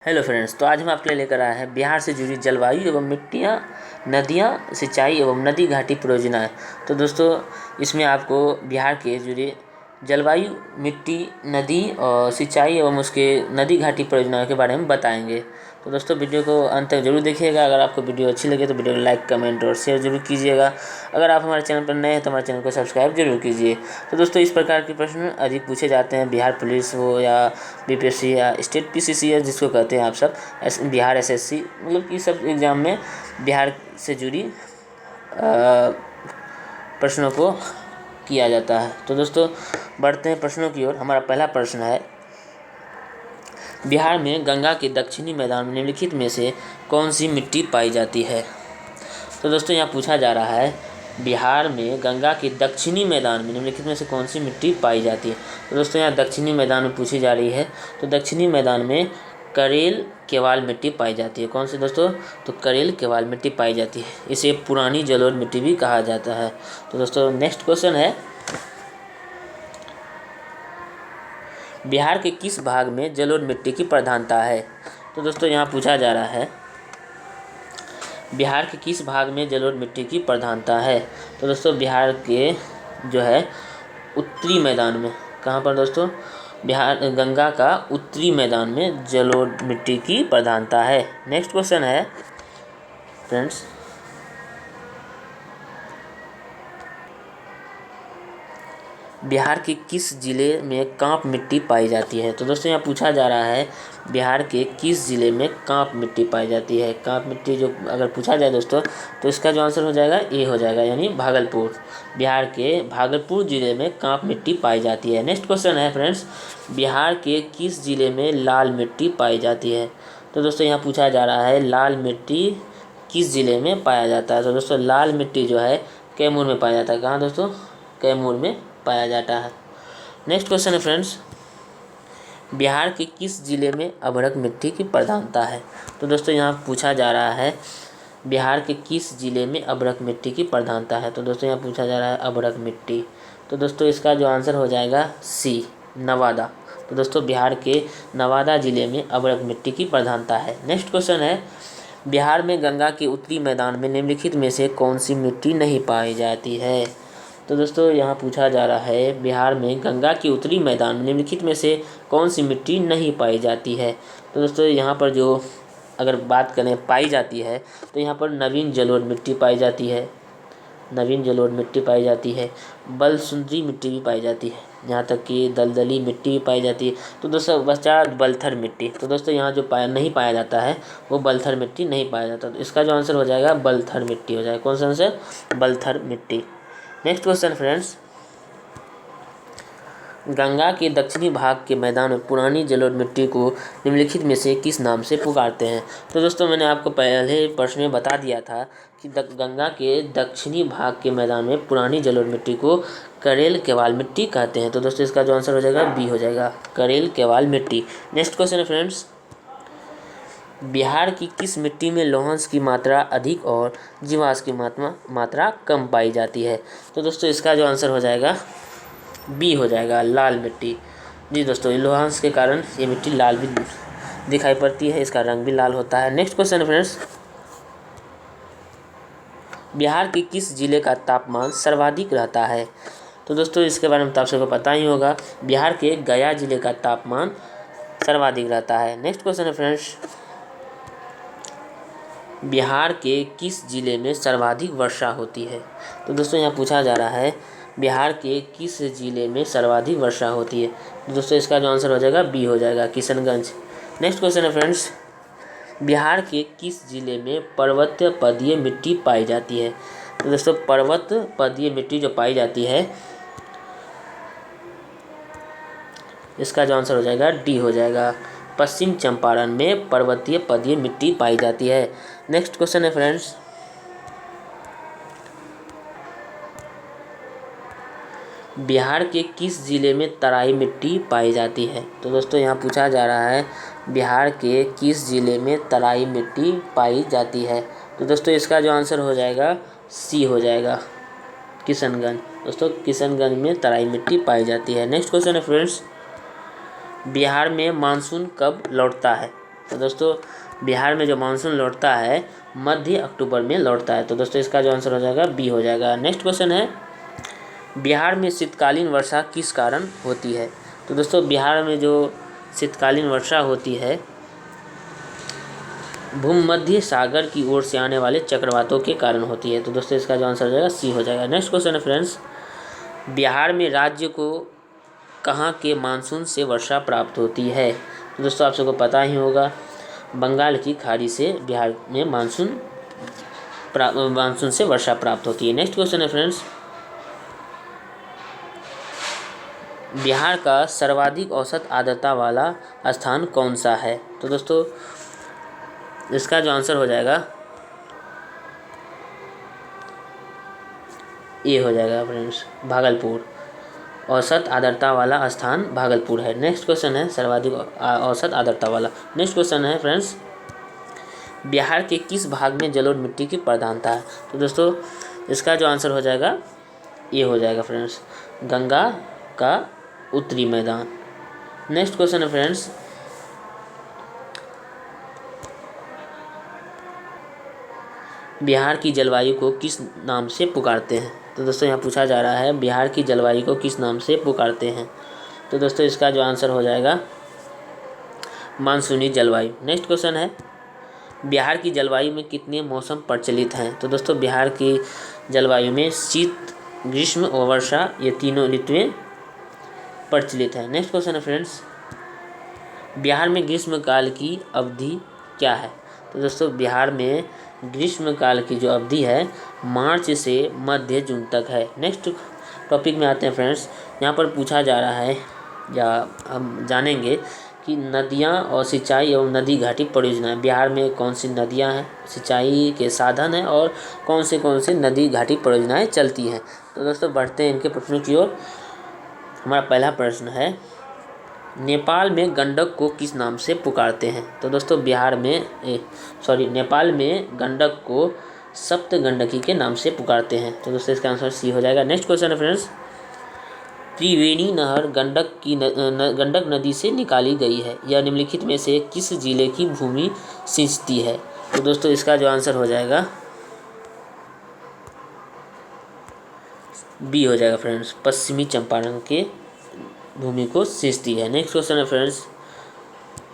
Hello friends, तो आज हम आपके लिए लेकर आए हैं बिहार से जुड़ी जलवायु एवं मिट्टियाँ, नदियाँ, सिंचाई एवं नदी घाटी परियोजनाएँ। तो दोस्तों, इसमें आपको बिहार के जुड़े जलवायु, मिट्टी, नदी और सिंचाई एवं उसके नदी घाटी परियोजनाओं के बारे में बताएंगे। तो दोस्तों, वीडियो को अंत तक जरूर देखिएगा। अगर आपको वीडियो अच्छी लगे तो वीडियो को लाइक, कमेंट और शेयर जरूर कीजिएगा। अगर आप हमारे चैनल पर नए हैं तो हमारे चैनल को सब्सक्राइब जरूर कीजिए। तो दोस्तों, इस प्रकार के प्रश्न अधिक पूछे जाते हैं बिहार पुलिस हो या बीपीएससी या स्टेट पीसीसीएस जिसको कहते हैं आप सब, बिहार एसएससी, मतलब कि सब एग्ज़ाम में बिहार से जुड़ी प्रश्नों को किया जाता है। तो दोस्तों, बढ़ते हैं प्रश्नों की ओर। हमारा पहला प्रश्न है, बिहार में गंगा के दक्षिणी मैदान में निम्नलिखित में से कौन सी मिट्टी पाई जाती है। तो दोस्तों, यहाँ पूछा जा रहा है, बिहार में गंगा के दक्षिणी मैदान में निम्नलिखित में से कौन सी मिट्टी पाई जाती है। तो दोस्तों, यहाँ दक्षिणी मैदान में पूछी जा रही है, तो दक्षिणी मैदान में करेल केवाल मिट्टी पाई जाती है। कौन सी दोस्तों? तो करेल केवाल मिट्टी पाई जाती है। इसे पुरानी जलोढ़ मिट्टी भी कहा जाता है। तो दोस्तों, नेक्स्ट क्वेश्चन है, बिहार के किस भाग में जलोढ़ मिट्टी की प्रधानता है। तो दोस्तों, यहाँ पूछा जा रहा है, बिहार के किस भाग में जलोढ़ मिट्टी की प्रधानता है। तो दोस्तों, बिहार के जो है उत्तरी मैदान में, कहाँ पर दोस्तों? बिहार गंगा का उत्तरी मैदान में जलोढ़ मिट्टी की प्रधानता है। नेक्स्ट क्वेश्चन है फ्रेंड्स, बिहार के किस जिले में कांप मिट्टी पाई जाती है। तो दोस्तों, यहाँ पूछा जा रहा है, बिहार के किस जिले में कांप मिट्टी पाई जाती है। कांप मिट्टी जो अगर पूछा जाए दोस्तों, तो इसका जो आंसर हो जाएगा ए हो जाएगा, यानी भागलपुर। बिहार के भागलपुर जिले में कांप मिट्टी पाई जाती है। नेक्स्ट क्वेश्चन है फ्रेंड्स, बिहार के किस जिले में लाल मिट्टी पाई जाती है। तो दोस्तों, यहाँ पूछा जा रहा है, लाल मिट्टी किस जिले में पाया जाता है। तो दोस्तों, लाल मिट्टी जो है कैमूर में पाया जाता है। कहाँ दोस्तों? कैमूर में पाया जाता है। नेक्स्ट क्वेश्चन है फ्रेंड्स, बिहार के किस जिले में अभ्रक मिट्टी की प्रधानता है। तो दोस्तों, यहाँ पूछा जा रहा है, बिहार के किस जिले में अभ्रक मिट्टी की प्रधानता है। तो दोस्तों, यहाँ पूछा जा रहा है अभ्रक मिट्टी। तो दोस्तों, इसका जो आंसर हो जाएगा सी, नवादा। तो दोस्तों, बिहार के नवादा जिले में अभ्रक मिट्टी की प्रधानता है। नेक्स्ट क्वेश्चन है, बिहार में गंगा के उत्तरी मैदान में निम्नलिखित में से कौन सी मिट्टी नहीं पाई जाती है। तो दोस्तों, यहाँ पूछा जा रहा है, बिहार में गंगा के उत्तरी मैदान में निम्नलिखित में से कौन सी मिट्टी नहीं पाई जाती है। तो दोस्तों, यहाँ पर जो अगर बात करें पाई जाती है, तो यहाँ पर नवीन जलोढ़ मिट्टी पाई जाती है, नवीन जलोढ़ मिट्टी पाई जाती है, बलसुंदरी मिट्टी भी पाई जाती है, यहाँ तक कि दलदली मिट्टी भी पाई जाती है। तो दोस्तों, बचा बलथर मिट्टी। तो दोस्तों, यहाँ जो नहीं पाया जाता है वो बलथर मिट्टी नहीं पाया जाता। तो इसका जो आंसर हो जाएगा बलथर मिट्टी हो जाएगा। कौन सा आंसर? बलथर मिट्टी। नेक्स्ट क्वेश्चन फ्रेंड्स, गंगा के दक्षिणी भाग के मैदान में पुरानी जलोढ़ मिट्टी को निम्नलिखित में से किस नाम से पुकारते हैं। तो दोस्तों, मैंने आपको पहले प्रश्न में बता दिया था कि गंगा के दक्षिणी भाग के मैदान में पुरानी जलोढ़ मिट्टी को करेल केवाल मिट्टी कहते हैं। तो दोस्तों, इसका जो आंसर हो जाएगा बी हो जाएगा, करेल केवाल मिट्टी। नेक्स्ट क्वेश्चन है फ्रेंड्स, बिहार की किस मिट्टी में लौहांश की मात्रा अधिक और जीवांश की मात्रा कम पाई जाती है। तो दोस्तों, इसका जो आंसर हो जाएगा बी हो जाएगा, लाल मिट्टी। जी दोस्तों, लौहांश के कारण ये मिट्टी लाल भी दिखाई पड़ती है, इसका रंग भी लाल होता है। नेक्स्ट क्वेश्चन फ्रेंड्स, बिहार के किस जिले का तापमान सर्वाधिक रहता है। तो दोस्तों, इसके बारे में तो आप सबको पता ही होगा, बिहार के गया जिले का तापमान सर्वाधिक रहता है। नेक्स्ट क्वेश्चन है फ्रेंड्स, बिहार के किस जिले में सर्वाधिक वर्षा होती है। तो दोस्तों, यहाँ पूछा जा रहा है, बिहार के किस जिले में सर्वाधिक वर्षा होती है। तो दोस्तों, इसका जो आंसर हो जाएगा बी हो जाएगा, किशनगंज। नेक्स्ट क्वेश्चन है फ्रेंड्स, बिहार के किस जिले में पर्वतीय पदीय मिट्टी पाई जाती है। तो दोस्तों, पर्वत पदीय मिट्टी जो पाई जाती है, इसका जो आंसर हो जाएगा डी हो जाएगा, पश्चिम चंपारण में पर्वतीय पदीय मिट्टी पाई जाती है। नेक्स्ट क्वेश्चन है फ्रेंड्स, बिहार के किस जिले में तराई मिट्टी पाई जाती है। तो दोस्तों, यहाँ पूछा जा रहा है, बिहार के किस जिले में तराई मिट्टी पाई जाती है। तो दोस्तों, इसका जो आंसर हो जाएगा सी हो जाएगा, किशनगंज। दोस्तों, किशनगंज में तराई मिट्टी पाई जाती है। नेक्स्ट क्वेश्चन है फ्रेंड्स, बिहार में मानसून कब लौटता है। तो दोस्तों बिहार में जो मानसून लौटता है मध्य अक्टूबर में लौटता है। तो दोस्तों इसका जो आंसर हो जाएगा बी हो जाएगा। नेक्स्ट क्वेश्चन है, बिहार में शीतकालीन वर्षा किस कारण होती है? तो दोस्तों बिहार में जो शीतकालीन वर्षा होती है भूमध्य सागर की ओर से आने वाले चक्रवातों के कारण होती है। तो दोस्तों इसका जो आंसर हो जाएगा सी हो जाएगा। नेक्स्ट क्वेश्चन है फ्रेंड्स, बिहार में राज्य को कहाँ के मानसून से वर्षा प्राप्त होती है? तो दोस्तों आप सबको पता ही होगा, बंगाल की खाड़ी से बिहार में मानसून से वर्षा प्राप्त होती है। नेक्स्ट क्वेश्चन है फ्रेंड्स, बिहार का सर्वाधिक औसत आर्द्रता वाला स्थान कौन सा है? तो दोस्तों इसका जो आंसर हो जाएगा ये हो जाएगा फ्रेंड्स, भागलपुर। औसत आर्द्रता वाला स्थान भागलपुर है। नेक्स्ट क्वेश्चन है सर्वाधिक औसत आर्द्रता वाला। नेक्स्ट क्वेश्चन है फ्रेंड्स, बिहार के किस भाग में जलोढ़ मिट्टी की प्रधानता है? तो दोस्तों इसका जो आंसर हो जाएगा ये हो जाएगा फ्रेंड्स, गंगा का उत्तरी मैदान। नेक्स्ट क्वेश्चन है फ्रेंड्स, बिहार की जलवायु को किस नाम से पुकारते हैं? तो दोस्तों यहाँ पूछा जा रहा है बिहार की जलवायु को किस नाम से पुकारते हैं? तो दोस्तों इसका जो आंसर हो जाएगा मानसूनी जलवायु। नेक्स्ट क्वेश्चन है, बिहार की जलवायु में कितने मौसम प्रचलित हैं? तो दोस्तों बिहार की जलवायु में शीत, ग्रीष्म और वर्षा ये तीनों ऋतुएं प्रचलित हैं। नेक्स्ट क्वेश्चन है फ्रेंड्स, बिहार में ग्रीष्मकाल की अवधि क्या है? तो दोस्तों बिहार में ग्रीष्मकाल की जो अवधि है मार्च से मध्य जून तक है। नेक्स्ट टॉपिक में आते हैं फ्रेंड्स, यहाँ पर पूछा जा रहा है या हम जानेंगे कि नदियाँ और सिंचाई एवं नदी घाटी परियोजनाएं बिहार में कौन सी नदियाँ हैं, सिंचाई के साधन हैं और कौन से नदी घाटी परियोजनाएं चलती हैं। तो दोस्तों बढ़ते हैं इनके प्रश्नों की ओर। हमारा पहला प्रश्न है, नेपाल में गंडक को किस नाम से पुकारते हैं? तो दोस्तों नेपाल में गंडक को सप्त गंडकी के नाम से पुकारते हैं। तो दोस्तों इसका आंसर सी हो जाएगा। नेक्स्ट क्वेश्चन है फ्रेंड्स, त्रिवेणी नहर गंडक नदी से निकाली गई है, यह निम्नलिखित में से किस जिले की भूमि सिंचती है? तो दोस्तों इसका जो आंसर हो जाएगा बी हो जाएगा फ्रेंड्स, पश्चिमी चंपारण के भूमि को सिंचती है। नेक्स्ट क्वेश्चन है फ्रेंड्स,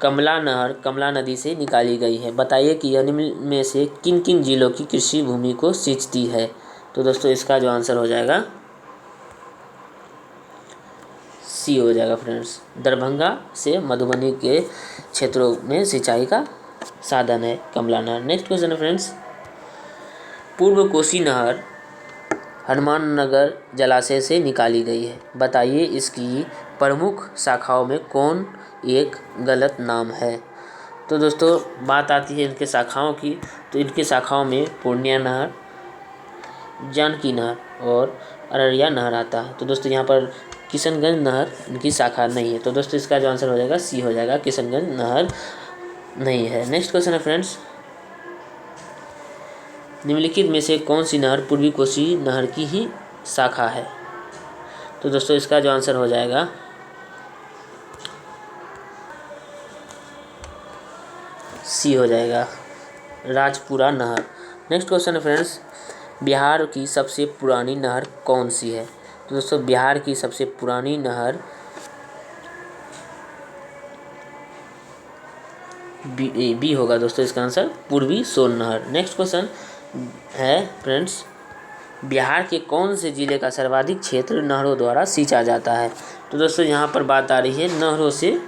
कमला नहर कमला नदी से निकाली गई है, बताइए कि यह निम्न में से किन किन जिलों की कृषि भूमि को सिंचती है? तो दोस्तों इसका जो आंसर हो जाएगा सी हो जाएगा फ्रेंड्स, दरभंगा से मधुबनी के क्षेत्रों में सिंचाई का साधन है कमला नहर। नेक्स्ट क्वेश्चन है फ्रेंड्स, पूर्व कोसी नहर हनुमाननगर जलाशय से निकाली गई है, बताइए इसकी प्रमुख शाखाओं में कौन एक गलत नाम है? तो दोस्तों बात आती है इनके शाखाओं की, तो इनके शाखाओं में पूर्णिया नहर, जानकी नहर और अररिया नहर आता है। तो दोस्तों यहाँ पर किशनगंज नहर इनकी शाखा नहीं है। तो दोस्तों इसका जो आंसर हो जाएगा सी हो जाएगा, किशनगंज नहर नहीं है। नेक्स्ट क्वेश्चन है फ्रेंड्स, निम्नलिखित में से कौन सी नहर पूर्वी कोसी नहर की ही शाखा है? तो दोस्तों इसका जो आंसर हो जाएगा सी हो जाएगा, राजपुरा नहर। नेक्स्ट क्वेश्चन है फ्रेंड्स, बिहार की सबसे पुरानी नहर कौन सी है? तो दोस्तों बिहार की सबसे पुरानी नहर बी होगा दोस्तों इसका आंसर, पूर्वी सोन नहर। नेक्स्ट क्वेश्चन है फ्रेंड्स, बिहार के कौन से जिले का सर्वाधिक क्षेत्र नहरों द्वारा सींचा जाता है? तो दोस्तों यहाँ पर बात आ रही है नहरों से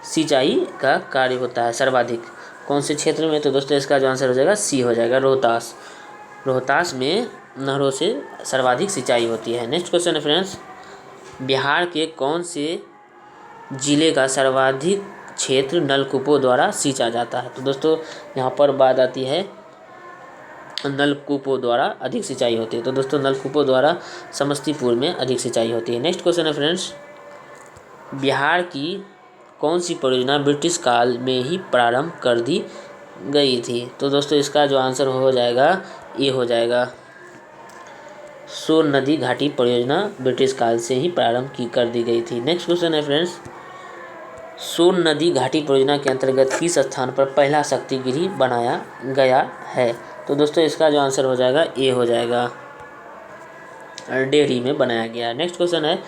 सिंचाई का कार्य होता है सर्वाधिक कौन से क्षेत्र में? तो दोस्तों इसका जो आंसर हो जाएगा सी हो जाएगा, रोहतास। रोहतास में नहरों से सर्वाधिक सिंचाई होती है। नेक्स्ट क्वेश्चन है फ्रेंड्स, बिहार के कौन से जिले का सर्वाधिक क्षेत्र नलकूपों द्वारा सींचा जाता है? तो दोस्तों यहाँ पर बात आती है नलकूपों द्वारा अधिक सिंचाई होती है। तो दोस्तों नलकूपों द्वारा समस्तीपुर में अधिक सिंचाई होती है। नेक्स्ट क्वेश्चन है फ्रेंड्स, बिहार की कौन सी परियोजना ब्रिटिश काल में ही प्रारंभ कर दी गई थी? तो दोस्तों इसका जो आंसर हो जाएगा ये हो जाएगा, सोन नदी घाटी परियोजना ब्रिटिश काल से ही प्रारंभ कर दी गई थी। नेक्स्ट क्वेश्चन है फ्रेंड्स, सोन नदी घाटी परियोजना के अंतर्गत किस स्थान पर पहला शक्ति गृह बनाया गया है? तो दोस्तों इसका जो आंसर हो जाएगा ए हो जाएगा, डेहरी में बनाया गया। नेक्स्ट क्वेश्चन है,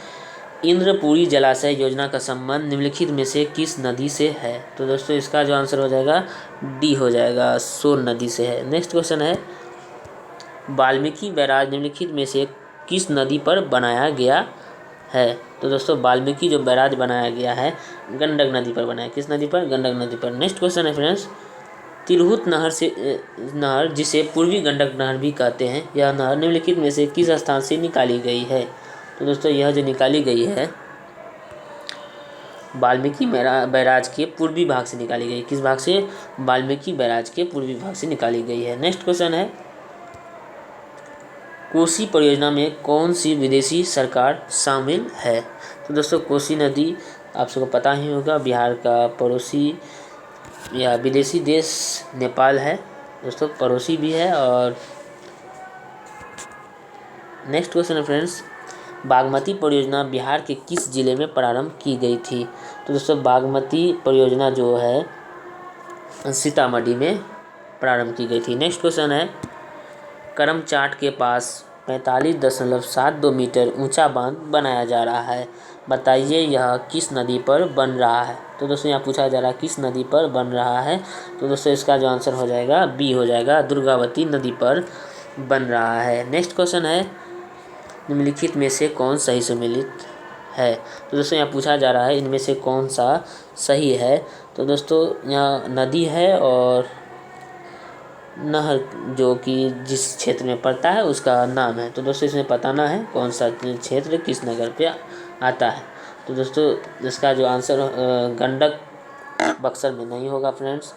इंद्रपुरी जलाशय योजना का संबंध निम्नलिखित में से किस नदी से है? तो दोस्तों इसका जो आंसर हो जाएगा डी हो जाएगा, सोन नदी से है। नेक्स्ट क्वेश्चन है, वाल्मीकि बैराज निम्नलिखित में से किस नदी पर बनाया गया है? तो दोस्तों वाल्मीकि जो बैराज बनाया गया है गंडक नदी पर बनाया। किस नदी पर? गंडक नदी पर। नेक्स्ट क्वेश्चन है फ्रेंड्स, तिरहुत नहर जिसे पूर्वी गंडक नहर भी कहते हैं, यह नहर निम्नलिखित में से किस स्थान से निकाली गई है? तो दोस्तों यह जो निकाली गई है वाल्मीकि बैराज के पूर्वी भाग से निकाली गई। किस भाग से? वाल्मीकि बैराज के पूर्वी भाग से निकाली गई है। नेक्स्ट क्वेश्चन है, कोसी परियोजना में कौन सी विदेशी सरकार शामिल है? तो दोस्तों कोसी नदी आप सबको पता ही होगा, बिहार का पड़ोसी या विदेशी देश नेपाल है दोस्तों, पड़ोसी भी है। और नेक्स्ट क्वेश्चन है फ्रेंड्स, बागमती परियोजना बिहार के किस जिले में प्रारंभ की गई थी? तो दोस्तों बागमती परियोजना जो है सीतामढ़ी में प्रारंभ की गई थी। नेक्स्ट क्वेश्चन है, करमचाट के पास 45.72 मीटर ऊंचा बांध बनाया जा रहा है, बताइए यह किस नदी पर बन रहा है? तो दोस्तों यहाँ पूछा जा रहा है किस नदी पर बन रहा है। तो दोस्तों इसका जो आंसर हो जाएगा बी हो जाएगा, दुर्गावती नदी पर बन रहा है। नेक्स्ट क्वेश्चन है, निम्नलिखित में से कौन सही सम्मिलित है? तो दोस्तों यहाँ पूछा जा रहा है इनमें से कौन सा सही है। तो दोस्तों यहाँ नदी है और नहर जो कि जिस क्षेत्र में पड़ता है उसका नाम है। तो दोस्तों इसमें बताना है कौन सा क्षेत्र किस नगर पे आता है। तो दोस्तों इसका जो आंसर गंडक बक्सर में नहीं होगा फ्रेंड्स।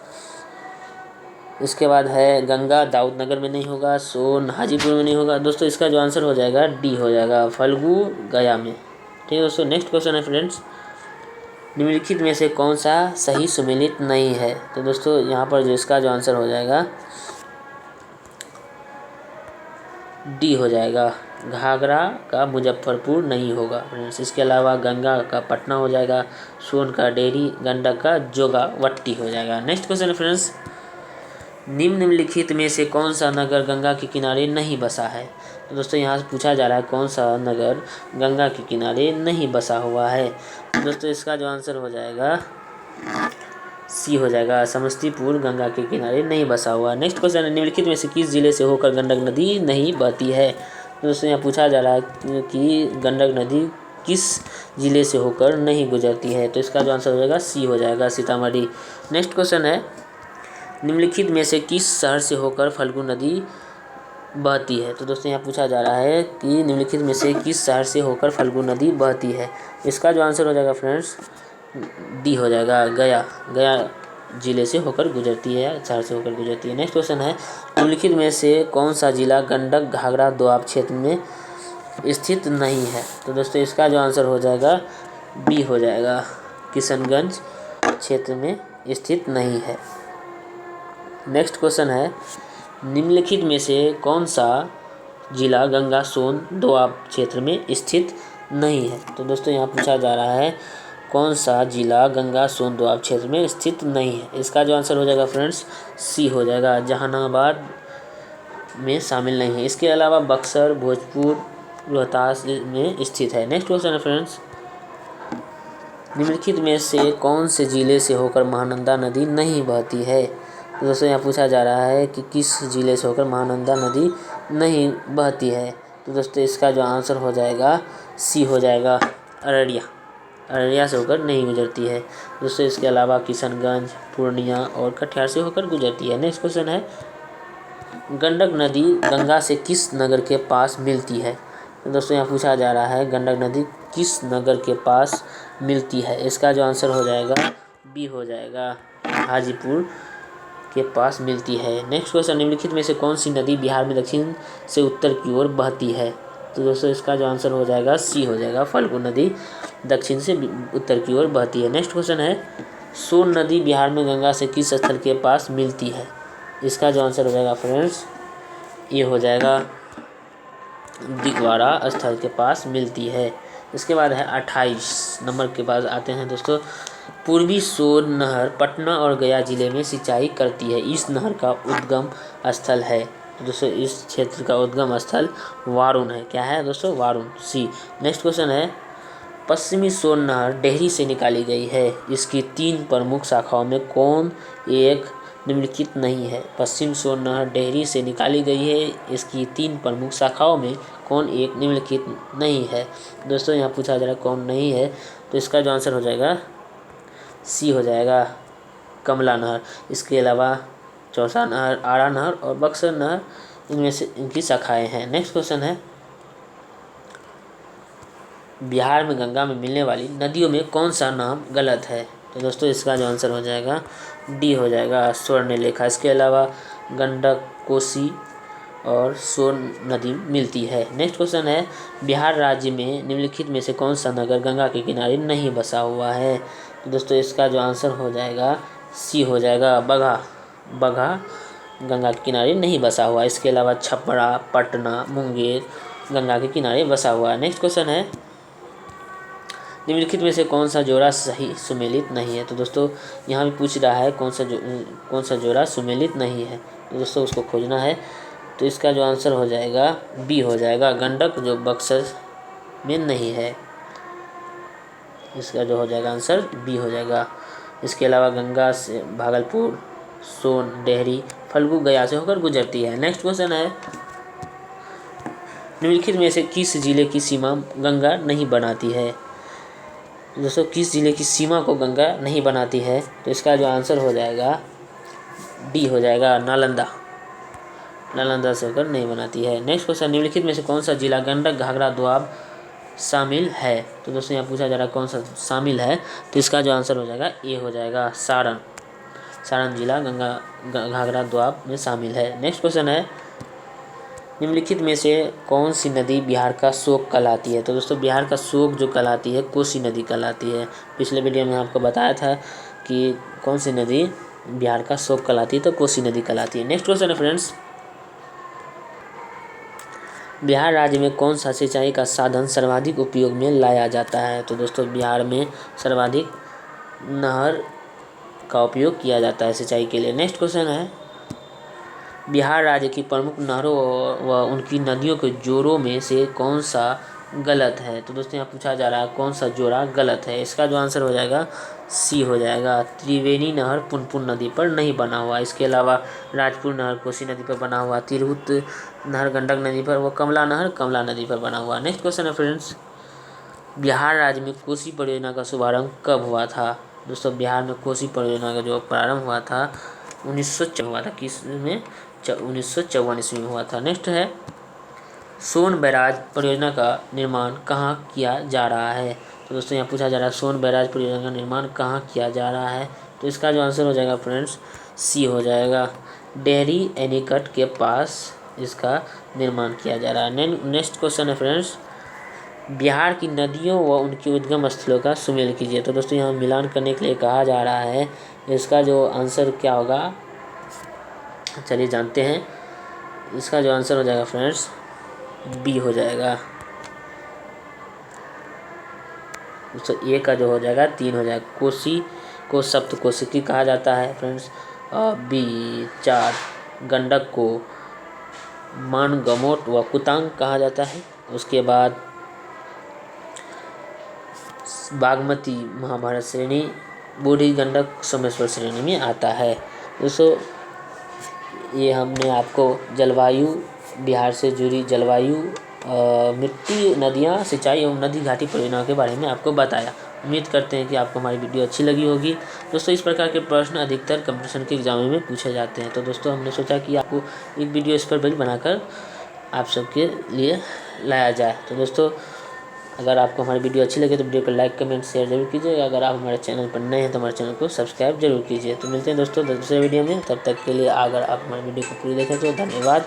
इसके बाद है गंगा दाऊद नगर में नहीं होगा, सोन हाजीपुर में नहीं होगा। दोस्तों इसका जो आंसर हो जाएगा डी हो जाएगा, फल्गु गया में। ठीक है दोस्तों। नेक्स्ट क्वेश्चन है फ्रेंड्स, निम्नलिखित में से कौन सा सही सुमेलित नहीं है? तो दोस्तों यहाँ पर जो इसका जो आंसर हो जाएगा डी हो जाएगा, घाघरा का मुजफ्फरपुर नहीं होगा फ्रेंड्स। इसके अलावा गंगा का पटना हो जाएगा, सोन का डेहरी, गंडक का जोगावट्टी हो जाएगा। नेक्स्ट क्वेश्चन है फ्रेंड्स, निम्नलिखित में से कौन सा नगर गंगा के किनारे नहीं बसा है? तो दोस्तों यहाँ से पूछा जा रहा है कौन सा नगर गंगा के किनारे नहीं बसा हुआ है। तो दोस्तों इसका जो आंसर हो जाएगा सी हो जाएगा, समस्तीपुर गंगा के किनारे नहीं बसा हुआ। नेक्स्ट क्वेश्चन है, निम्नलिखित में से किस जिले से होकर गंडक नदी नहीं बहती है? तो दोस्तों यहाँ पूछा जा रहा है कि गंडक नदी किस जिले से होकर नहीं गुजरती है। तो इसका जो आंसर हो जाएगा सी हो जाएगा, सीतामढ़ी। नेक्स्ट क्वेश्चन है, निम्नलिखित में से किस शहर से होकर फल्गु नदी बहती है? तो दोस्तों यहाँ पूछा जा रहा है कि निम्नलिखित में से किस शहर से होकर फल्गु नदी बहती है। इसका जो आंसर हो जाएगा फ्रेंड्स डी हो जाएगा, गया जिले से होकर गुजरती है, शहर से होकर गुजरती है। नेक्स्ट क्वेश्चन है, निम्नलिखित में से कौन सा जिला गंडक घाघरा दोआब क्षेत्र में स्थित नहीं है? तो दोस्तों इसका जो आंसर हो जाएगा बी हो जाएगा, किशनगंज क्षेत्र में स्थित नहीं है। नेक्स्ट क्वेश्चन है, निम्नलिखित में से कौन सा जिला गंगा सोन दोआब क्षेत्र में स्थित नहीं है? तो दोस्तों यहाँ पूछा जा रहा है कौन सा जिला गंगा सोन दोआब क्षेत्र में स्थित नहीं है। इसका जो आंसर हो जाएगा फ्रेंड्स सी हो जाएगा, जहानाबाद में शामिल नहीं है। इसके अलावा बक्सर, भोजपुर, रोहतास में स्थित है। नेक्स्ट क्वेश्चन है फ्रेंड्स, निम्नलिखित में से कौन से जिले से होकर महानंदा नदी नहीं बहती है? तो दोस्तों यहाँ पूछा जा रहा है कि किस जिले से होकर महानंदा नदी नहीं बहती है। तो दोस्तों इसका जो आंसर हो जाएगा सी हो जाएगा, अररिया से होकर नहीं गुजरती है। दोस्तों इसके अलावा किशनगंज, पूर्णिया और कटिहार से होकर गुजरती है। नेक्स्ट क्वेश्चन है, गंडक नदी गंगा से किस नगर के पास मिलती है? तो दोस्तों यहाँ पूछा जा रहा है गंडक नदी किस नगर के पास मिलती है। इसका जो आंसर हो जाएगा बी हो जाएगा, हाजीपुर के पास मिलती है। नेक्स्ट क्वेश्चन, निम्नलिखित में से कौन सी नदी बिहार में दक्षिण से उत्तर की ओर बहती है? तो दोस्तों इसका जो आंसर हो जाएगा सी हो जाएगा, फल्गु नदी दक्षिण से उत्तर की ओर बहती है। नेक्स्ट क्वेश्चन है, सोन नदी बिहार में गंगा से किस स्थल के पास मिलती है? इसका जो आंसर हो जाएगा फ्रेंड्स ये हो जाएगा, दिगवाड़ा स्थल के पास मिलती है। इसके बाद है 28 नंबर के पास आते हैं दोस्तों, पूर्वी सोन नहर पटना और गया जिले में सिंचाई करती है। इस नहर का उद्गम स्थल है। तो दोस्तों इस क्षेत्र का उद्गम स्थल वारुण है। क्या है दोस्तों? वारुण, सी। नेक्स्ट क्वेश्चन है, पश्चिमी सोन नहर डेहरी से निकाली गई है। इसकी 3 प्रमुख शाखाओं में कौन एक निम्नलिखित नहीं है? पश्चिम सोन नहर डेहरी से निकाली गई है। इसकी 3 प्रमुख शाखाओं में कौन एक निम्नलिखित नहीं है? दोस्तों यहाँ पूछा जा रहा है कौन नहीं है, तो इसका जो आंसर हो जाएगा सी हो जाएगा, कमला नहर। इसके अलावा चौसा नहर, आरा नहर और बक्सर नहर इनमें से इनकी शाखाएं हैं। नेक्स्ट क्वेश्चन है, बिहार में गंगा में मिलने वाली नदियों में कौन सा नाम गलत है? तो दोस्तों इसका जो आंसर हो जाएगा डी हो जाएगा, स्वर्णरेखा। इसके अलावा गंडक, कोसी और सोन नदी मिलती है। नेक्स्ट क्वेश्चन है, बिहार राज्य में निम्नलिखित में से कौन सा नगर गंगा के किनारे नहीं बसा हुआ है? तो दोस्तों इसका जो आंसर हो जाएगा सी हो जाएगा, बगहा गंगा के किनारे नहीं बसा हुआ। इसके अलावा छपरा, पटना, मुंगेर गंगा के किनारे बसा हुआ है। नेक्स्ट क्वेश्चन है, निम्नलिखित में से कौन सा जोड़ा सही सुमेलित नहीं है? तो दोस्तों यहाँ भी पूछ रहा है कौन सा जोड़ा सुमेलित नहीं है, तो दोस्तों उसको खोजना है। तो इसका जो आंसर हो जाएगा बी हो जाएगा, गंडक, जो बक्सर में नहीं है। इसका जो हो जाएगा आंसर बी हो जाएगा। इसके अलावा गंगा से भागलपुर, सोन, डेहरी, फल्गु गया से होकर गुजरती है। नेक्स्ट क्वेश्चन है, निम्नलिखित में से किस जिले की सीमा गंगा नहीं बनाती है? दोस्तों किस जिले की सीमा को गंगा नहीं बनाती है? तो इसका जो आंसर हो जाएगा डी हो जाएगा, नालंदा से होकर नहीं बनाती है। नेक्स्ट क्वेश्चन, निम्नलिखित में से कौन सा जिला गंडक घाघरा दोआब शामिल है? तो दोस्तों यहाँ पूछा जा रहा है कौन सा शामिल है, तो इसका जो आंसर हो जाएगा ए हो जाएगा, सारण जिला गंगा घाघरा दोआब में शामिल है। नेक्स्ट क्वेश्चन है, निम्नलिखित में से कौन सी नदी बिहार का शोक कहलाती है? तो दोस्तों बिहार का शोक जो कहलाती है कोसी नदी कहलाती है। पिछले वीडियो में आपको बताया था कि कौन सी नदी बिहार का शोक कहलाती है, तो कोसी नदी कहलाती है। नेक्स्ट क्वेश्चन है फ्रेंड्स, बिहार राज्य में कौन सा सिंचाई का साधन सर्वाधिक उपयोग में लाया जाता है? तो दोस्तों बिहार में सर्वाधिक नहर का उपयोग किया जाता है सिंचाई के लिए। नेक्स्ट क्वेश्चन है, बिहार राज्य की प्रमुख नहरों व उनकी नदियों के जोड़ों में से कौन सा गलत है? तो दोस्तों यहाँ पूछा जा रहा है कौन सा जोड़ा गलत है। इसका जो आंसर हो जाएगा सी हो जाएगा, त्रिवेणी नहर पुनपुन नदी पर नहीं बना हुआ। इसके अलावा राजपुर नहर कोसी नदी पर बना हुआ, तिरहुत नहर गंडक नदी पर, व कमला नहर कमला नदी पर बना हुआ। नेक्स्ट क्वेश्चन है फ्रेंड्स, बिहार राज्य में कोसी परियोजना का शुभारंभ कब हुआ था? दोस्तों बिहार में कोसी परियोजना का जो प्रारंभ हुआ था 1954 हुआ था। किस में? 1954 ईस्वी में हुआ था। नेक्स्ट है, सोन बैराज परियोजना का निर्माण कहाँ किया जा रहा है? तो दोस्तों यहाँ पूछा जा रहा है सोन बैराज परियोजना का निर्माण कहाँ किया जा रहा है? तो इसका जो आंसर हो जाएगा फ्रेंड्स सी हो जाएगा, डेहरी एनीकट के पास इसका निर्माण किया जा रहा है। नेक्स्ट क्वेश्चन है फ्रेंड्स, बिहार की नदियों व उनके उद्गम स्थलों का सुमेल कीजिए। तो दोस्तों यहाँ मिलान करने के लिए कहा जा रहा है। इसका जो आंसर क्या होगा, चलिए जानते हैं। इसका जो आंसर हो जाएगा फ्रेंड्स बी हो जाएगा। तो ए का जो हो जाएगा 3 हो जाएगा। कोसी को सप्तकोशिकी कहा जाता है फ्रेंड्स। बी 4, गंडक को मानगमोट व कुतांग कहा जाता है। उसके बाद बागमती महाभारत श्रेणी, बूढ़ी गंडक सोमेश्वर श्रेणी में आता है। दोस्तों ये हमने आपको जलवायु, बिहार से जुड़ी जलवायु, मिट्टी, नदियाँ, सिंचाई एवं नदी घाटी परियोजनाओं के बारे में आपको बताया। उम्मीद करते हैं कि आपको हमारी वीडियो अच्छी लगी होगी। दोस्तों इस प्रकार के प्रश्न अधिकतर कंपटीशन के एग्जामों में पूछे जाते हैं, तो दोस्तों हमने सोचा कि आपको एक वीडियो इस पर भी बनाकर आप सबके लिए लाया जाए। तो दोस्तों अगर आपको हमारी वीडियो अच्छी लगे तो वीडियो को लाइक, कमेंट, शेयर जरूर कीजिए। अगर आप हमारे चैनल पर नए हैं तो हमारे चैनल को सब्सक्राइब जरूर कीजिए। तो मिलते हैं दोस्तों दूसरे वीडियो में, तब तक के लिए अगर आप हमारी वीडियो को पूरी देखें तो धन्यवाद।